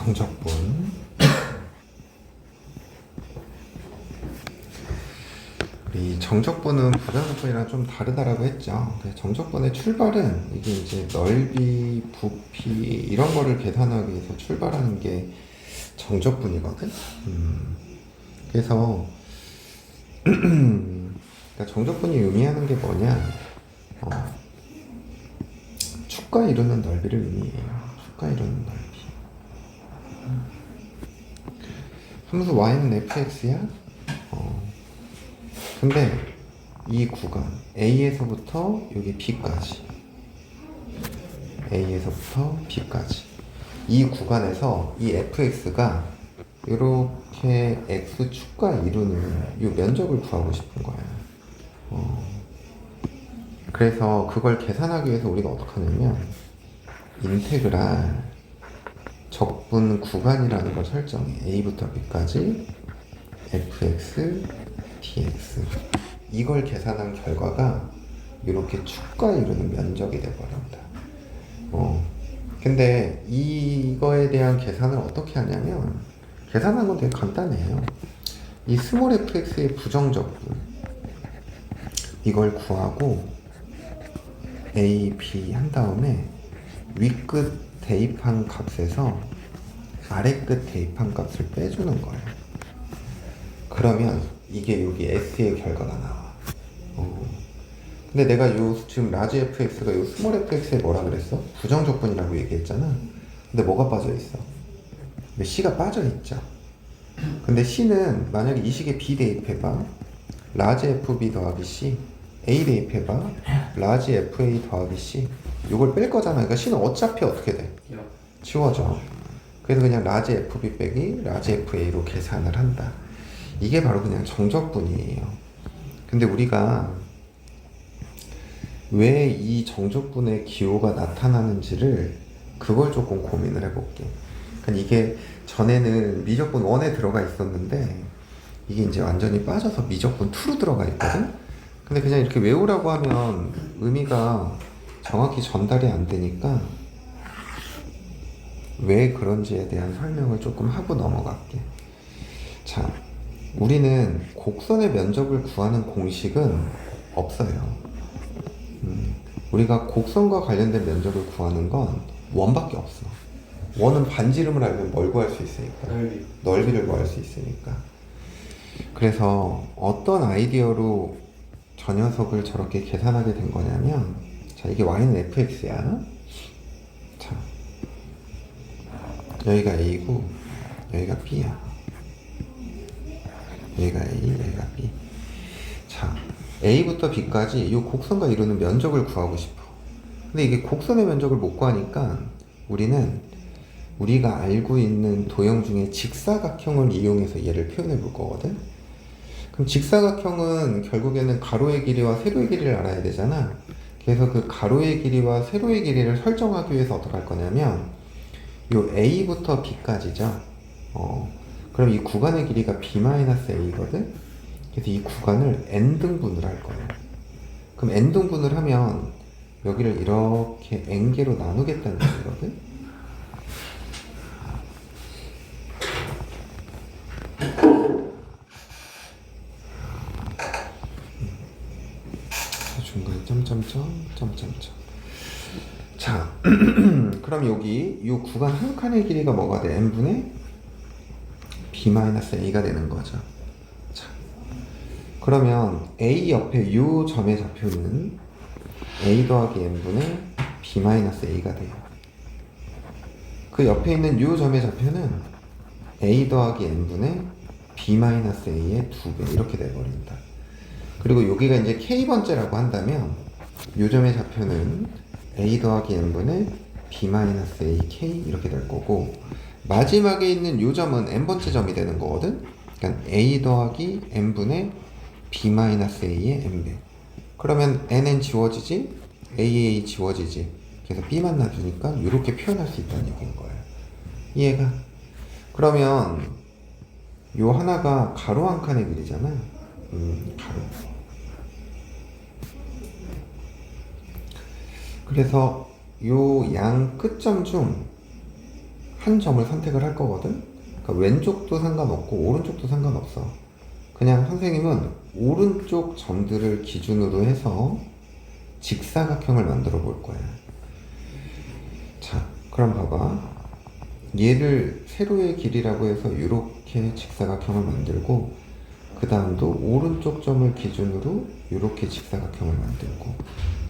정적분. 우리 정적분은 부정적분이랑 좀 다르다라고 했죠. 정적분의 출발은 이게 이제 넓이, 부피 이런 거를 계산하기 위해서 출발하는 게 정적분이거든. 그래서 그러니까 정적분이 의미하는 게 뭐냐? 축과 이루는 넓이를 의미해요. 축과 이루는 넓이. 함수 y는 fx야. 근데 이 구간 A에서부터 여기 B까지, A에서부터 B까지 이 구간에서 이 fx가 이렇게 x축과 이루는 이 면적을 구하고 싶은 거야. 그래서 그걸 계산하기 위해서 우리가 어떻게 하냐면 인테그랄 적분 구간이라는 걸 설정해. A부터 B까지 fx dx. 이걸 계산한 결과가 이렇게 축과 이루는 면적이 되어버린다. 근데 이거에 대한 계산을 어떻게 하냐면 계산하는 건 되게 간단해요. 이 스몰 fx의 부정적분 이걸 구하고 a, b 한 다음에 위끝 대입한 값에서 아래끝 대입한 값을 빼주는 거예요. 그러면 이게 여기 S의 결과가 나와. 근데 내가 지금 라지 fx가 요 스몰 fx에 뭐라 그랬어? 부정적분이라고 얘기했잖아. 근데 뭐가 빠져 있어? C가 빠져 있죠. 근데 C는 만약에 이 식에 B 대입해봐. 라지 fb 더하기 C. A 대입해봐. 라지 fa 더하기 C. 이걸 뺄 거잖아. 그러니까 C는 어차피 어떻게 돼? 지워져. 그래서 그냥 라지 fb 빼기 라지 fa로 계산을 한다. 이게 바로 그냥 정적분이에요. 근데 우리가 왜 이 정적분의 기호가 나타나는지를 그걸 조금 고민을 해볼게. 그러니까 이게 전에는 미적분 1에 들어가 있었는데 이게 이제 완전히 빠져서 미적분 2로 들어가 있거든? 근데 그냥 이렇게 외우라고 하면 의미가 정확히 전달이 안 되니까 왜 그런지에 대한 설명을 조금 하고 넘어갈게. 자, 우리는 곡선의 면적을 구하는 공식은 없어요. 우리가 곡선과 관련된 면적을 구하는 건 원밖에 없어. 원은 반지름을 알면 뭘 구할 수 있으니까. 넓이를 구할 수 있으니까. 그래서 어떤 아이디어로 저 녀석을 저렇게 계산하게 된 거냐면, 자, 이게 y는 fx야. 자, 여기가 a고 여기가 b야. 여기가 A, 여기가 B. 자, A부터 B까지 이 곡선과 이루는 면적을 구하고 싶어. 근데 이게 곡선의 면적을 못 구하니까 우리가 알고 있는 도형 중에 직사각형을 이용해서 얘를 표현해 볼 거거든. 그럼 직사각형은 결국에는 가로의 길이와 세로의 길이를 알아야 되잖아. 그래서 그 가로의 길이와 세로의 길이를 설정하기 위해서 어떻게 할 거냐면 요 A부터 B까지죠. 그럼 이 구간의 길이가 b-a거든? 그래서 이 구간을 n등분을 할 거예요. 그럼 n등분을 하면 여기를 이렇게 n개로 나누겠다는 얘기거든? 중간에 점점점. 자, 그럼 여기 이 구간 한 칸의 길이가 뭐가 돼? n분의 b-a가 되는 거죠. 자, 그러면 a 옆에 이 점의 좌표는 a 더하기 n분의 b-a가 돼요. 그 옆에 있는 이 점의 좌표는 a 더하기 n분의 b-a의 2배 이렇게 돼버린다. 그리고 여기가 이제 k번째라고 한다면 이 점의 좌표는 a 더하기 n분의 b-a k 이렇게 될 거고 마지막에 있는 이 점은 n번째 점이 되는 거거든. 그러니까 a 더하기 n분의 b-a의 n배. 그러면 nn 지워지지, aa 지워지지. 그래서 b만 놔두니까 이렇게 표현할 수 있다는 얘기인 거예요. 이해가? 그러면 요 하나가 가로 한 칸의 길이잖아. 가로. 그래서 요 양 끝점 중 한 점을 선택을 할 거거든. 그러니까 왼쪽도 상관없고 오른쪽도 상관없어. 그냥 선생님은 오른쪽 점들을 기준으로 해서 직사각형을 만들어 볼 거야. 자, 그럼 봐봐. 얘를 세로의 길이라고 해서 이렇게 직사각형을 만들고, 그 다음도 오른쪽 점을 기준으로 이렇게 직사각형을 만들고,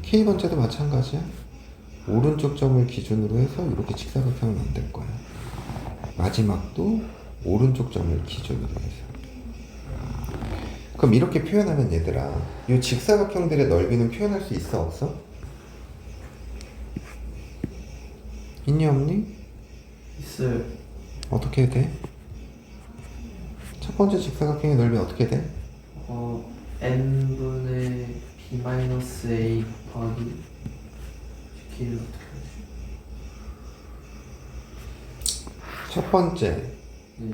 K번째도 마찬가지야. 오른쪽 점을 기준으로 해서 이렇게 직사각형을 만들 거야. 마지막도 오른쪽 점을 기준으로 해서. 그럼 이렇게 표현하면 얘들아, 이 직사각형들의 넓이는 표현할 수 있어, 없어? 있니 없니? 있어요. 어떻게 돼? 첫 번째 직사각형의 넓이 어떻게 돼? n분의 b 마이너스 a 곱하기 K를 어떻게 하지? 첫 번째, 네.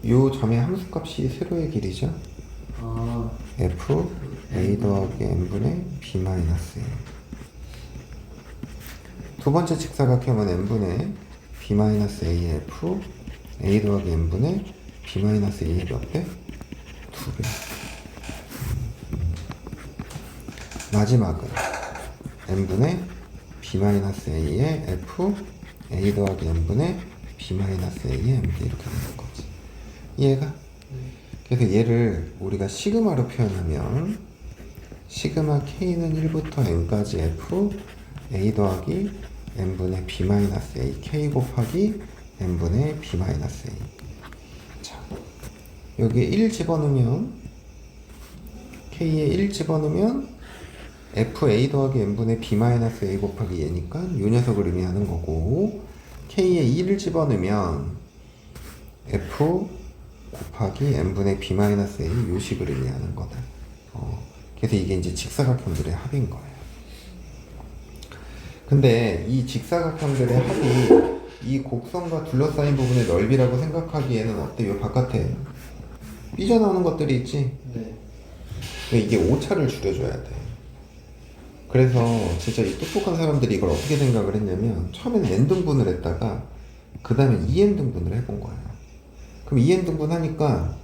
요 점의 함수값이 세로의 길이죠? 아, f a 더하기 n분의 b 마이너스 a. 두 번째 직사각형은 n분의 b 마이너스 a f a 더하기 n분의 b 마이너스 a의 몇 배? 2배. 마지막은 n분의 b 마이너스 a의 f a 더하기 n분의 b 마이너스 a의 n분의 이렇게 되는 거지. 이해가? 그래서 얘를 우리가 시그마로 표현하면 시그마 k는 1부터 n까지 f a 더하기 n분의 b 마이너스 a k 곱하기 n분의 b 마이너스 a. 자, 여기에 1 집어넣으면 k에 1 집어넣으면 fa 더하기 n분의 b 마이너스 a 곱하기 얘니까 요 녀석을 의미하는 거고, k에 1을 집어넣으면 f 곱하기 n분의 b 마이너스 a 요식을 의미하는 거다. 그래서 이게 이제 직사각형들의 합인 거예요. 근데 이 직사각형들의 합이 이 곡선과 둘러싸인 부분의 넓이라고 생각하기에는 어때? 요 바깥에 삐져나오는 것들이 있지? 네. 근데 이게 오차를 줄여줘야 돼. 그래서 진짜 이 똑똑한 사람들이 이걸 어떻게 생각을 했냐면, 처음에는 n등분을 했다가 그 다음에 2n등분을 해본 거야. 그럼 2n등분 하니까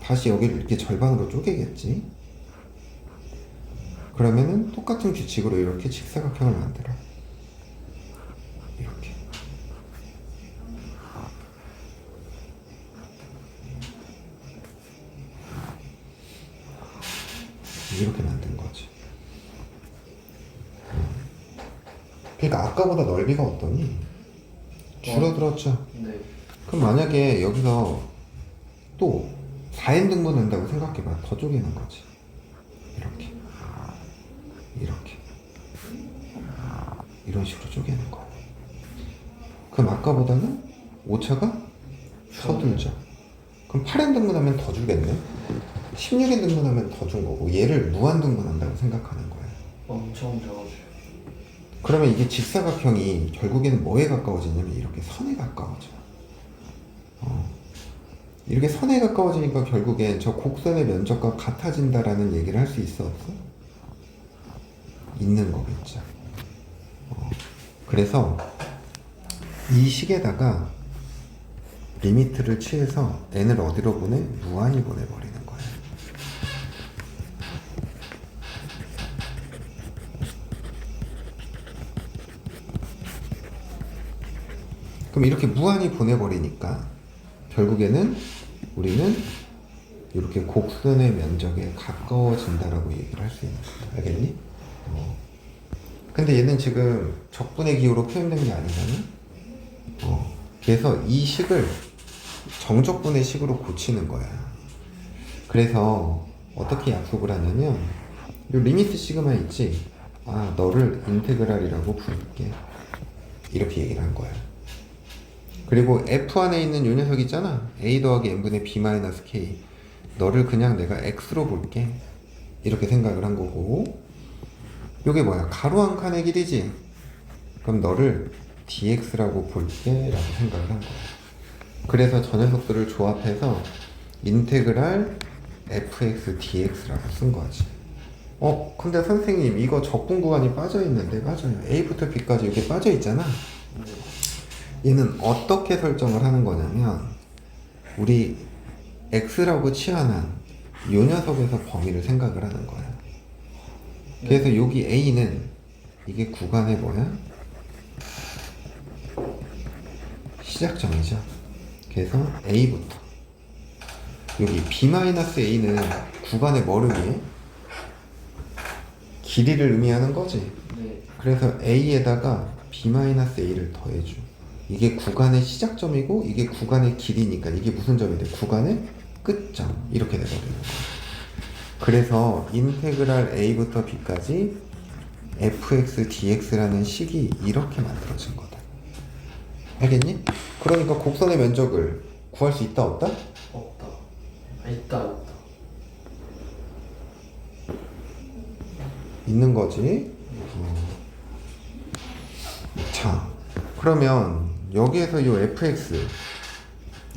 다시 여기를 이렇게 절반으로 쪼개겠지? 그러면은 똑같은 규칙으로 이렇게 직사각형을 만들어. 이렇게. 이렇게 만든 거지. 그러니까 아까보다 넓이가 어떠니? 줄어들었죠? 네. 그럼 만약에 여기서 또 4n등분 한다고 생각해봐. 더 쪼개는 거지. 이렇게. 이렇게. 이런 식으로 쪼개는 거야. 그럼 아까보다는 오차가 서둘죠. 그럼 8n등분 하면 더 주겠네? 16n등분 하면 더 준 거고, 얘를 무한등분 한다고 생각하는 거야. 엄청 적어줘요. 그러면 이게 직사각형이 결국에는 뭐에 가까워지냐면 이렇게 선에 가까워져. 이렇게 선에 가까워지니까 결국엔 저 곡선의 면적과 같아진다라는 얘기를 할 수 있어, 없어? 있는 거겠죠. 그래서 이 식에다가 리미트를 취해서 n을 어디로 보내? 무한히 보내버리는 거예요. 그럼 이렇게 무한히 보내버리니까 결국에는 우리는 이렇게 곡선의 면적에 가까워진다라고 얘기를 할 수 있는 거야. 알겠니? 근데 얘는 지금 적분의 기호로 표현된 게 아니잖아? 그래서 이 식을 정적분의 식으로 고치는 거야. 그래서 어떻게 약속을 하냐면, 요 리미트 시그마 있지? 아, 너를 인테그랄이라고 부를게. 이렇게 얘기를 한 거야. 그리고 f 안에 있는 요 녀석 있잖아? a 더하기 n분의 b 마이너스 k. 너를 그냥 내가 x로 볼게. 이렇게 생각을 한 거고, 요게 뭐야? 가로 한 칸의 길이지? 그럼 너를 dx라고 볼게 라고 생각을 한 거야. 그래서 저 녀석들을 조합해서 인테그랄 fx dx라고 쓴 거지. 근데 선생님 이거 적분 구간이 빠져 있는데? 맞아요. a부터 b까지 이렇게 빠져 있잖아. 얘는 어떻게 설정을 하는 거냐면 우리 x라고 치환한 요 녀석에서 범위를 생각을 하는 거야. 그래서 여기 a는 이게 구간의 뭐야? 시작점이죠. 그래서 a부터 여기 b-a는 구간의 뭐를 의미해? 길이를 의미하는 거지. 네. 그래서 a에다가 b-a를 더해줘. 이게 구간의 시작점이고 이게 구간의 길이니까 이게 무슨 점이 돼? 구간의 끝점. 이렇게 돼버리는 거야. 그래서 인테그랄 a부터 b까지 fx dx라는 식이 이렇게 만들어진 거다. 알겠니? 그러니까 곡선의 면적을 구할 수 있다 없다? 없다. 아, 있다. 있는 거지. 자, 그러면 여기에서 요 fx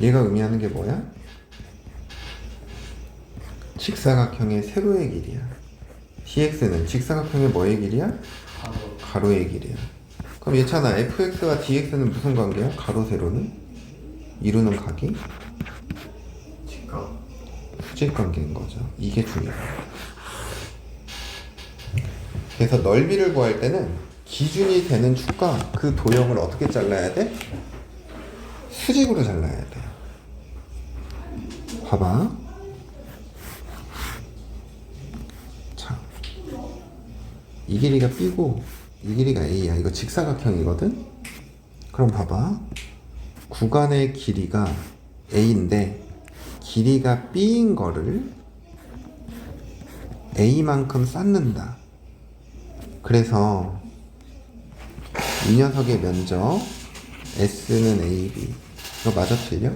얘가 의미하는 게 뭐야? 직사각형의 세로의 길이야. dx는 직사각형의 뭐의 길이야? 바로 가로의 길이야. 그럼 얘잖아. fx와 dx는 무슨 관계야? 가로 세로는 이루는 각이 직각. 수직 관계인 거죠. 이게 중요해. 그래서 넓이를 구할 때는 기준이 되는 축과 그 도형을 어떻게 잘라야 돼? 수직으로 잘라야 돼. 봐봐. 자, 이 길이가 b고 이 길이가 a야. 이거 직사각형이거든. 그럼 봐봐. 구간의 길이가 a인데 길이가 b인 거를 a만큼 쌓는다. 그래서 이 녀석의 면적 S는 AB. 이거 맞아 틀려?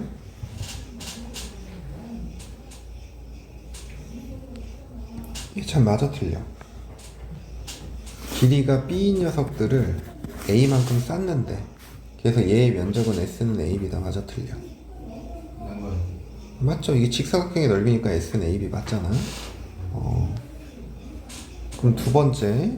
이게 참 맞아 틀려. 길이가 B인 녀석들을 A만큼 쌓는데 그래서 얘의 면적은 S는 AB다. 맞아 틀려? 맞죠? 이게 직사각형의 넓이니까 S는 AB 맞잖아. 그럼 두 번째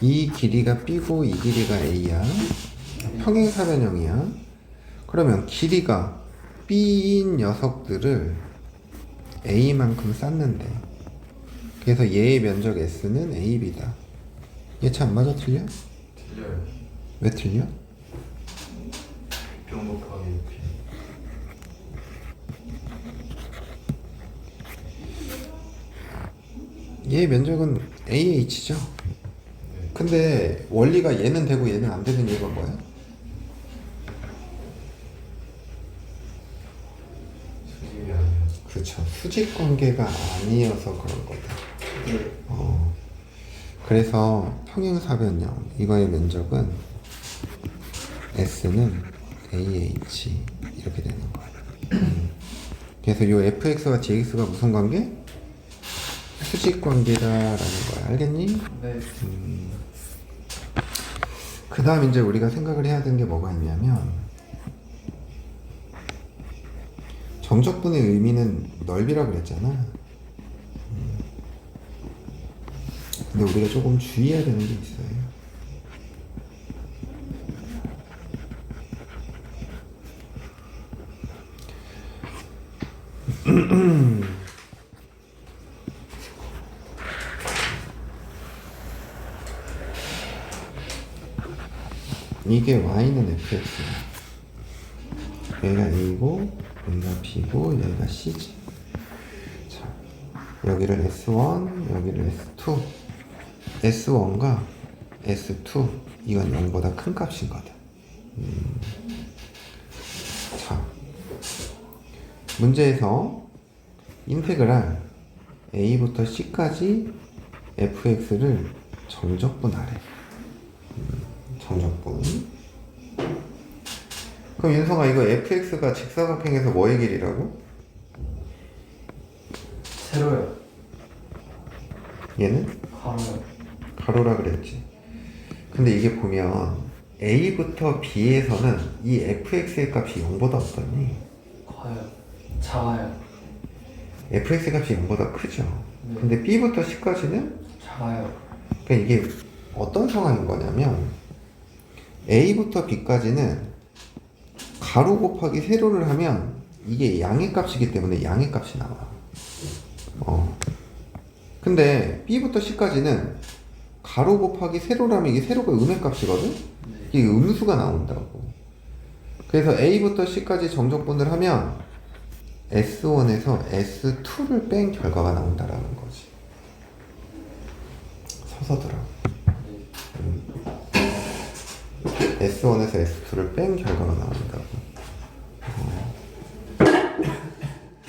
이 길이가 B고 이 길이가 A야. 평행사변형이야. 그러면 길이가 B인 녀석들을 A만큼 쌓는데 그래서 얘의 면적 S는 AB다. 얘 참 맞아 틀려? 틀려요. 왜 틀려? 병 곱하기 6피. 얘의 면적은 AH죠. 근데 원리가 얘는 되고 얘는 안 되는 이유가 뭐야? 수직이 아니라. 그렇죠. 수직 관계가 아니어서 그런 거다. 네. 그래서 평행사변형 이거의 면적은 S는 AH 이렇게 되는 거야. 그래서 요 fx와 gx가 무슨 관계? 수직 관계다라는 거야. 알겠니? 네. 그 다음 이제 우리가 생각을 해야 되는 게 뭐가 있냐면 정적분의 의미는 넓이라고 그랬잖아. 근데 우리가 조금 주의해야 되는 게 있어요. 이게 y는 fx야. 얘가 a고 얘가 b고 얘가 c지. 자, 여기를 s1 여기를 s2. s1과 s2 이건 0보다 큰 값인 거다. 자, 문제에서 인테그랄 a부터 c까지 fx를 정적분하래. 정적분. 그럼 윤성아 이거 fx가 직사각형에서 뭐의 길이라고? 세로요. 얘는 가로요. 가로라 그랬지. 근데 이게 보면 a부터 b에서는 이 fx의 값이 0보다 어떠니? 커요. 작아요. fx의 값이 0보다 크죠. 네. 근데 B부터 C까지는 작아요. 그러니까 이게 어떤 상황인 거냐면 A부터 B까지는 가로 곱하기 세로를 하면 이게 양의 값이기 때문에 양의 값이 나와. 근데 B부터 C까지는 가로 곱하기 세로라면 이게 세로가 음의 값이거든? 네. 이게 음수가 나온다고. 그래서 A부터 C까지 정적분을 하면 S1에서 S2를 뺀 결과가 나온다라는 거지. 서서 들어. S1에서 S2를 뺀 결과가 나온다고.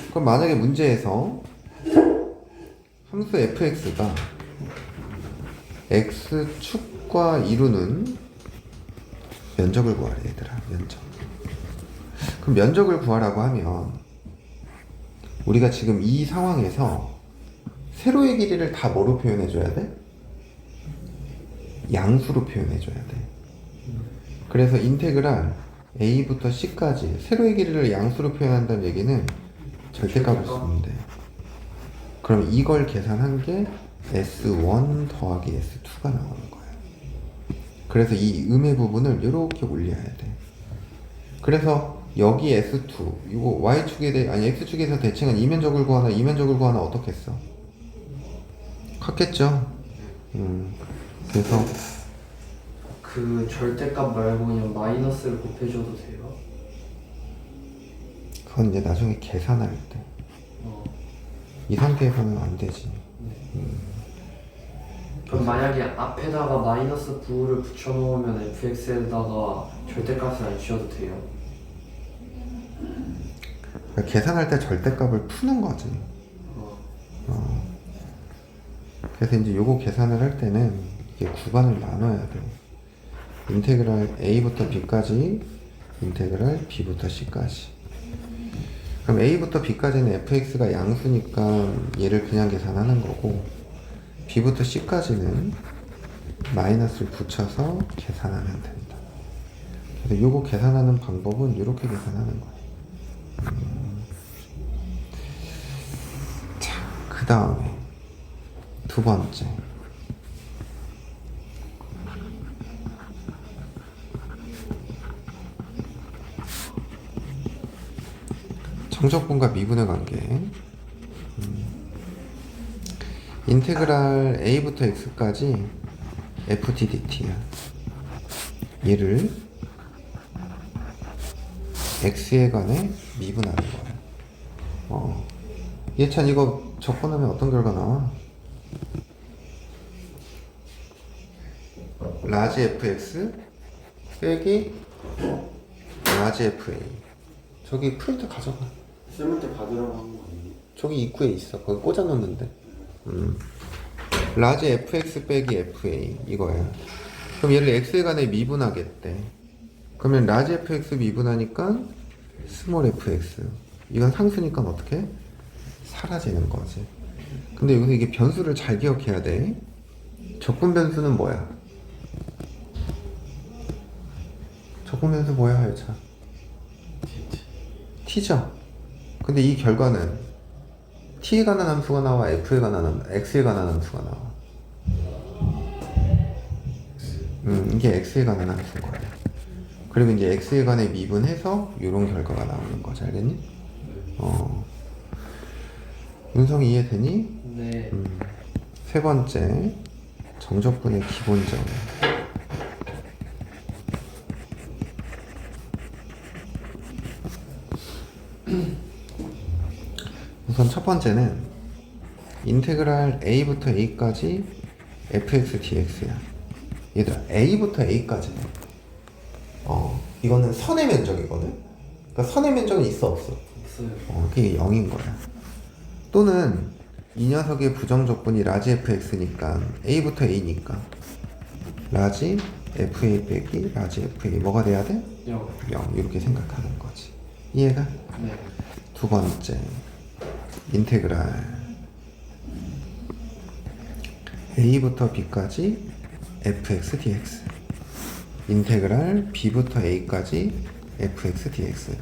그럼 만약에 문제에서 함수 fx가 x축과 이루는 면적을 구하래 얘들아. 면적. 그럼 면적을 구하라고 하면 우리가 지금 이 상황에서 세로의 길이를 다 뭐로 표현해줘야 돼? 양수로 표현해줘야 돼. 그래서 인테그랄 a부터 c까지 세로의 길이를 양수로 표현한다는 얘기는 절대값을 쓰면 돼. 그럼 이걸 계산한 게 S1 더하기 S2가 나오는 거야. 그래서 이 음의 부분을 이렇게 올려야 돼. 그래서 여기 S2 이거 Y축에 아니 X축에서 대칭한 이면적을 구하나 이면적을 구하나 어떻게 했어? 같겠죠? 그래서 그 절대값 말고 그냥 마이너스를 곱해줘도 돼요? 그건 이제 나중에 계산할 때. 이 상태에서는 안 되지. 그럼 만약에 앞에다가 마이너스 9를 붙여놓으면 fx에다가 절대값을 안 씌워도 돼요? 그러니까 계산할 때 절대값을 푸는 거지. 그래서 이제 요거 계산을 할 때는 이게 구간을 나눠야 돼. 인테그랄 a부터 b까지, 인테그랄 b부터 c까지. 그럼 a부터 b까지는 fx가 양수니까 얘를 그냥 계산하는 거고, b부터 c까지는 마이너스를 붙여서 계산하면 된다. 그래서 요거 계산하는 방법은 이렇게 계산하는 거야. 자, 그 다음에 두 번째. 정적분과 미분의 관계. 인테그랄 a부터 x까지 ft dt야. 얘를 x에 관해 미분하는 거야. 예찬 이거 적분하면 어떤 결과 나와? 라지 fx 빼기 라지 fa. 저기 프린터 가져가. 쌤한테 받으라고 한 거 아니에요? 저기 입구에 있어. 거기 꽂아 놓는데. 라지 fx 빼기 fa 이거야. 그럼 얘를 x에 관해 미분하겠대. 그러면 라지 fx 미분하니까 스몰 fx. 이건 상수니까 어떻게? 사라지는 거지. 근데 여기서 이게 변수를 잘 기억해야 돼. 적분 변수는 뭐야? 적분 변수 뭐야, 하여차? t죠. 근데 이 결과는 t에 관한 함수가 나와, x에 관한 함수가 나와. 이게 x에 관한 함수인 거야. 그리고 이제 x에 관해 미분해서 이런 결과가 나오는 거지, 알겠니? 윤성이 이해되니? 네. 세 번째, 정적분의 기본점. 우선 첫 번째는 인테그랄 a부터 a까지 fx dx야. 얘들아, a부터 a까지는 이거는 선의 면적이거든? 그러니까 선의 면적은 있어 없어? 없어요. 그게 0인 거야. 또는 이 녀석의 부정적분이 라지 fx니까 a부터 a니까 라지 fa 빼기 라지 fa 뭐가 돼야 돼? 0. 0 이렇게 생각하는 거지. 이해가? 네. 두 번째 인테그랄 a부터 b까지 fx dx 인테그랄 b부터 a까지 fx dx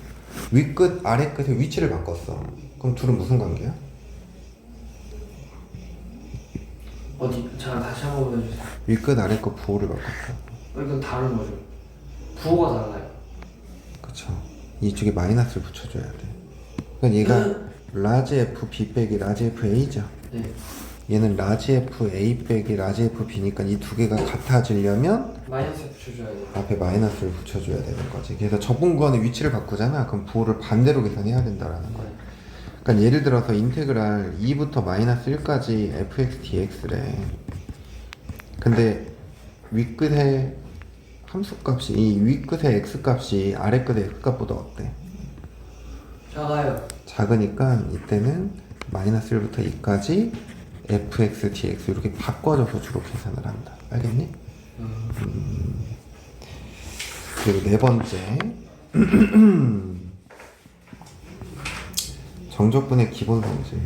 윗끝 아래끝의 위치를 바꿨어. 그럼 둘은 무슨 관계야? 어디? 자 다시 한번 보여주세요. 윗끝 아래 거 부호를 바꿨다. 이건 다른 거죠. 부호가 달라요. 그쵸. 이쪽에 마이너스를 붙여줘야 돼. 그러니까 얘가 라지 F B 빼기 라지 F A죠. 네. 얘는 라지 F A 빼기 라지 F B니까 이 두 개가 같아지려면 마이너스 붙여줘야 돼요. 앞에 마이너스를 붙여줘야 되는 거지. 그래서 적분 구간의 위치를 바꾸잖아. 그럼 부호를 반대로 계산해야 된다라는 거야. 그러니까 예를 들어서 인테그랄 2부터 마이너스 1까지 fx dx래. 근데 윗끝의 함수값이 이 윗끝의 x값이 아래끝의 x값보다 어때? 작아요. 작으니까 이때는 마이너스 1부터 2까지 fx dx 이렇게 바꿔줘서 주로 계산을 한다. 알겠니? 그리고 네 번째 정적분의 기본 성질.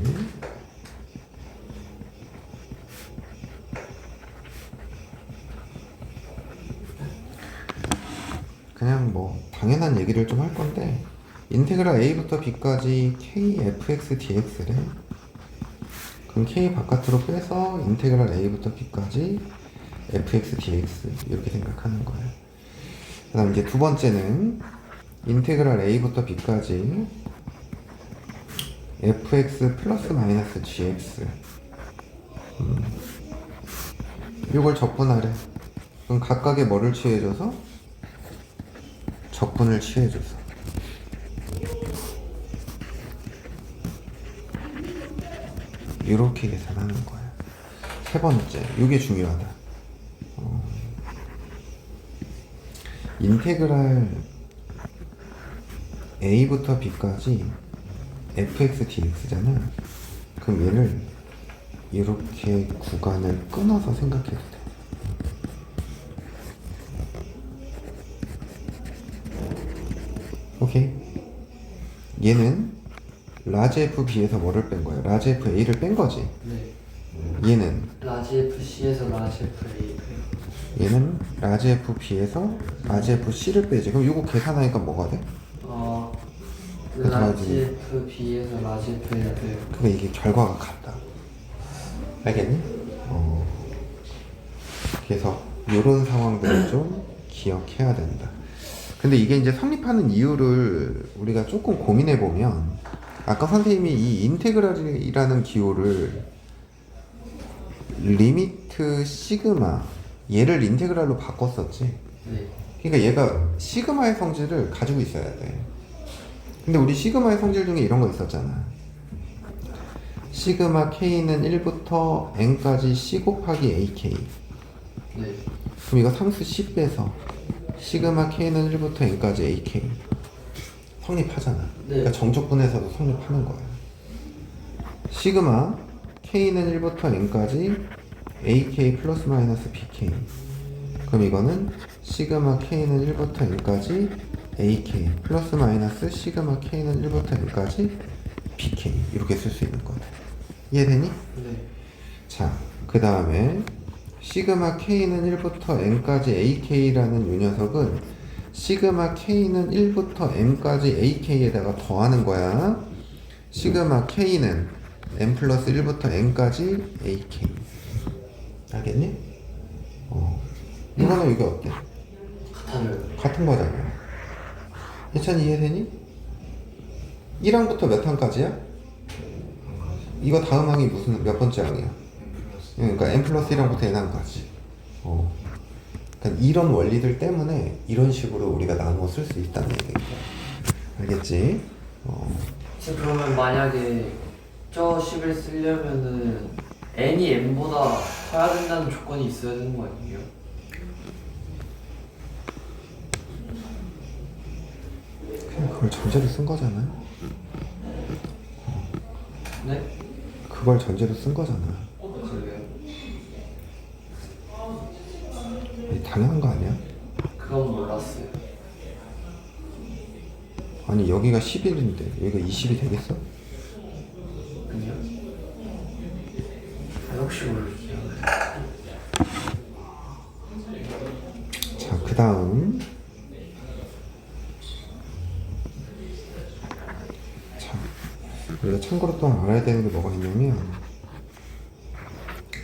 그냥 뭐 당연한 얘기를 좀 할 건데 인테그랄 a부터 b까지 k fx dx래. 그럼 k 바깥으로 빼서 인테그랄 a부터 b까지 fx dx 이렇게 생각하는 거예요. 그 다음 이제 두 번째는 인테그랄 a부터 b까지 fx 플러스 마이너스 gx 이걸 적분하래. 그럼 각각의 뭐를 취해줘서? 적분을 취해줘서 이렇게 계산하는 거야. 세 번째, 이게 중요하다. 인테그랄 a부터 b까지 fx dx잖아. 그럼 얘를 이렇게 구간을 끊어서 생각해도 돼. 오케이. 얘는 라지 FB에서 뭐를 뺀 거야? 라지 FA를 뺀 거지. 네. 얘는 라지 FC에서 라지 FA. 얘는 라지 FB에서 라지 FC를 빼지. 그럼 이거 계산하니까 뭐가 돼? 라지 FB에서 라지 FA가 돼요. 그러니까 이게 결과가 같다. 알겠니? 그래서 이런 상황들을 좀 기억해야 된다. 근데 이게 이제 성립하는 이유를 우리가 조금 고민해 보면 아까 선생님이 이 인테그랄이라는 기호를 리미트 시그마 얘를 인테그랄로 바꿨었지. 네. 그러니까 얘가 시그마의 성질을 가지고 있어야 돼. 근데 우리 시그마의 성질 중에 이런 거 있었잖아. 시그마 k는 1부터 n까지 c 곱하기 ak. 네. 그럼 이거 상수 c 빼서 시그마 k는 1부터 n까지 ak 성립하잖아. 네. 그러니까 정적분에서도 성립하는 거야. 시그마 k는 1부터 n까지 ak 플러스 마이너스 bk. 그럼 이거는 시그마 k는 1부터 n까지 ak 플러스 마이너스 시그마 k는 1부터 n까지 bk 이렇게 쓸 수 있는 거야. 이해되니? 네. 자, 그 다음에 시그마 k는 1부터 n까지 ak라는 이 녀석은 시그마 k는 1부터 n까지 ak에다가 더하는 거야. 시그마 k는 n 플러스 1부터 n까지 ak. 알겠니? 이거는 이게 어때? 같아져요. 같은 거잖아. 예찬이 이해되니? 1항부터 몇 항까지야? 이거 다음 항이 무슨 몇 번째 항이야? 그러니까 n 플러스 1항부터 n항까지. 그러니까 이런 원리들 때문에 이런 식으로 우리가 나누어 쓸 수 있다는 얘기야. 알겠지? 지금 그러면 만약에 저 식을 쓰려면은 n이 n보다 커야 된다는 조건이 있어야 되는 거 아니에요? 그냥 그걸 전제로 쓴 거잖아. 네? 그걸 전제로 쓴 거잖아. 그러게요. 당연한 거 아니야? 그건 몰랐어요. 아니 여기가 11인데 여기가 20이 되겠어? 아니요? 혹시 모르겠어요. 자, 그 다음. 자, 우리가 참고로 또 알아야 되는 게 뭐가 있냐면,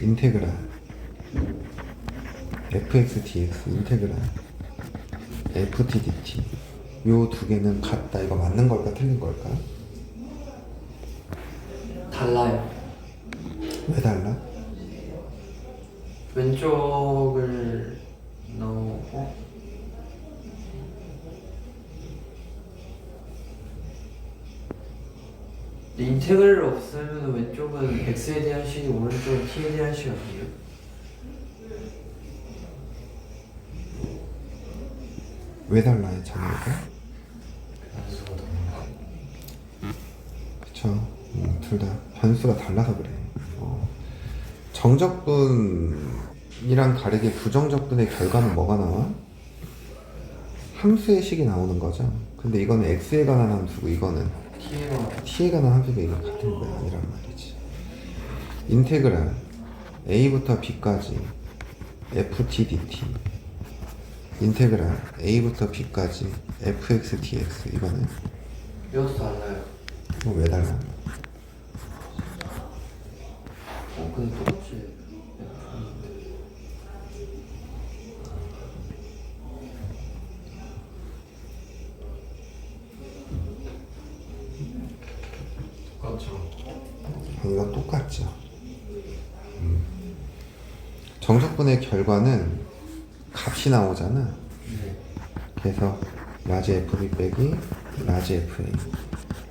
인테그랄 fx dx 인테그랄 ft dt 요 두 개는 같다. 이거 맞는 걸까 틀린 걸까? 달라요. 왜 달라? 왼쪽을 넣고 인테그랄을 없애면 왼쪽은 x에 대한 식이 오른쪽은 t에 대한 식이 아니에요? 왜 달라 했잖아 이거? 그쵸. 둘 다 변수가 달라서 그래. 정적분이랑 다르게 부정적분의 결과는 뭐가 나와? 함수의 식이 나오는 거죠. 근데 이거는 x에 관한 함수고 이거는 t가 t에 관한 함수가 이거 같은 거야 아니란 말이지. 인테그랄 a부터 b까지 ft dt 인테그랄 a부터 b까지 fx dx 이거는 이것도 달라요. 왜 달라? 근데 똑같이 똑같죠. 이건 똑같죠. 정적분의 결과는 값이 나오잖아. 네. 그래서 라지 fb 빼기 라지 fa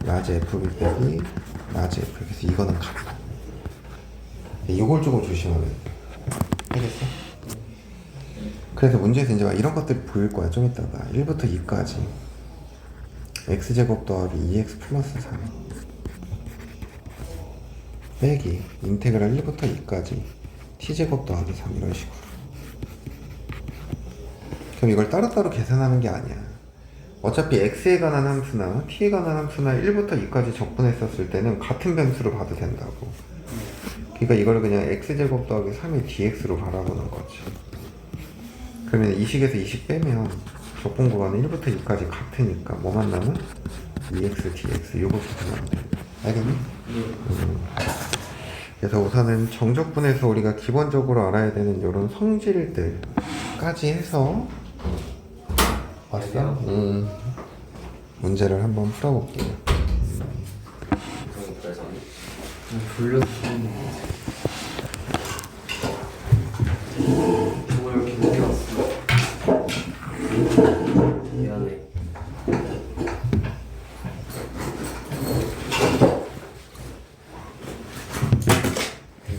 라지 fb 빼기 라지 fa 그래서 이거는 같다. 이걸 조금 조심하면 돼. 알겠어? 그래서 문제에서 이제 막 이런 것들이 보일 거야 좀 이따가 1부터 2까지 x제곱 더하기 2x 플러스 3 빼기 인테그랄 1부터 2까지 t제곱 더하기 3 이런 식으로. 그럼 이걸 따로따로 계산하는 게 아니야. 어차피 x에 관한 함수나 t에 관한 함수나 1부터 2까지 적분했었을 때는 같은 변수로 봐도 된다고. 그러니까 이걸 그냥 x제곱 더하기 3의 dx로 바라보는 거지. 그러면 이 식에서 이 식 빼면 적분 구간은 1부터 2까지 같으니까 뭐만 남은 2x dx 요거 계산하면 돼. 알겠니? 그래서 우선은 정적분에서 우리가 기본적으로 알아야 되는 이런 성질들까지 해서 왔어? 문제를 한번 풀어볼게요. 돌려서 쓰는 거. 정말 이렇게 늦게 왔어. 미안해.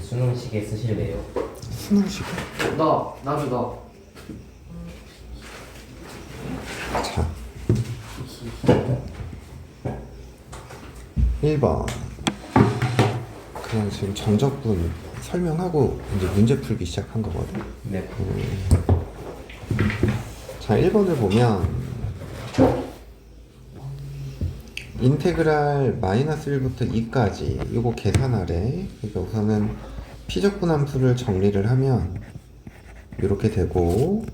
수능식에 쓰실래요? 수능식을? 나도 자 1번 그냥 지금 정적분 설명하고 이제 문제 풀기 시작한 거거든. 네. 자 1번을 보면 인테그랄 마이너스 1부터 2까지 이거 계산하래. 그러니까 우선은 피적분 함수를 정리를 하면 이렇게 되고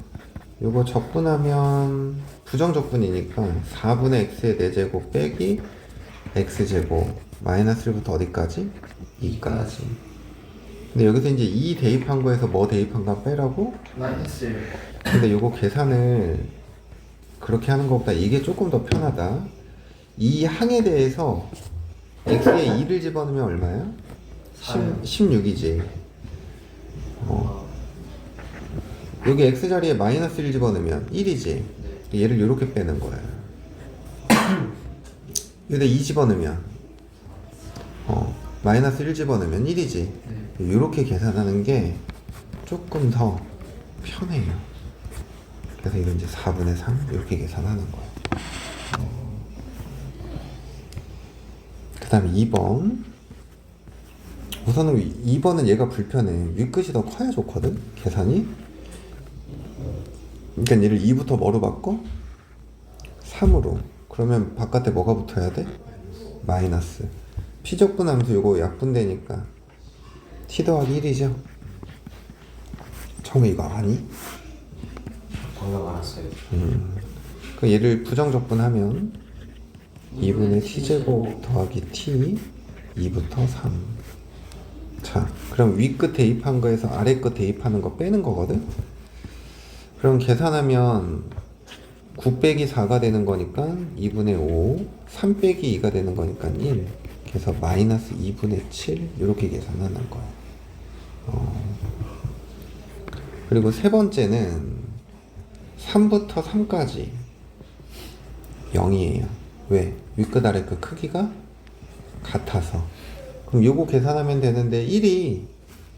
요거 적분하면 부정적분이니까 4분의 x의 4제곱 빼기 x제곱 마이너스 1부터 어디까지? 2까지. 근데 여기서 이제 2 대입한 거에서 뭐 대입한가 빼라고? 마이너스 1. 근데 요거 계산을 그렇게 하는 것보다 이게 조금 더 편하다. 이 항에 대해서 x에 2를 집어넣으면 얼마야? 16이지. 여기 x 자리에 마이너스 1 집어넣으면 1이지. 얘를 이렇게 빼는 거야. 여기다 2 집어넣으면 마이너스 1 집어넣으면 1이지. 이렇게 계산하는 게 조금 더 편해요. 그래서 이건 이제 4분의 3 이렇게 계산하는 거야. 그 다음에 2번. 우선은 2번은 얘가 불편해. 윗끝이 더 커야 좋거든 계산이. 그러니까 얘를 2부터 뭐로 바꿔? 3으로. 그러면 바깥에 뭐가 붙어야 돼? 마이너스. 피적분 함수 요거 약분되니까 t 더하기 1이죠. 처음에 이거 아니? 방금 알았어요. 그 얘를 부정적분하면 2분의 t제곱 더하기 t 2부터 3 자, 그럼 위 끝 대입한 거에서 아래 끝 대입하는 거 빼는 거거든? 그럼 계산하면 9 빼기 4가 되는 거니까 2분의 5, 3 빼기 2가 되는 거니까 1. 그래서 마이너스 2분의 7 이렇게 계산하는 거야. 그리고 세 번째는 3부터 3까지 0이에요. 왜? 윗끝 아래끝 크기가 같아서. 그럼 요거 계산하면 되는데 1이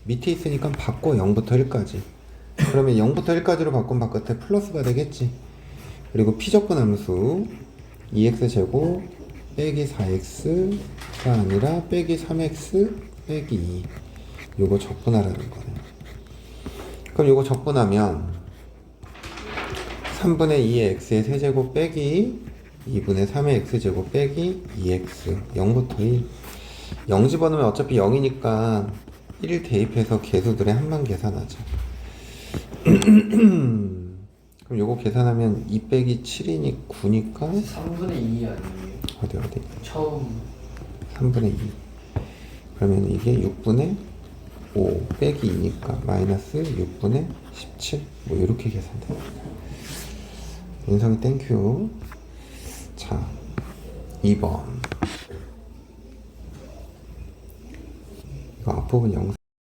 밑에 있으니까 바꿔 0부터 1까지. 그러면 0부터 1까지로 바꾸면 바깥에 플러스가 되겠지. 그리고 피접근 함수 2x제곱 빼기 4x가 아니라 빼기 3x 빼기 2. 요거 적분하라는 거네. 그럼 요거 적분하면 3분의 2의 x의 세제곱 빼기 2분의 3의 x제곱 빼기 2x 0부터 1. 0 집어넣으면 어차피 0이니까 1 대입해서 개수들의 합만 계산하자. 그럼 요거 계산하면 2 빼기 7이니 9니까 3분의 2 아니에요? 어디 처음 3분의 2. 그러면 이게 6분의 5 빼기 2니까 마이너스 6분의 17. 뭐 이렇게 계산돼. 인성이 땡큐. 자, 2번. 이거 앞부분 영상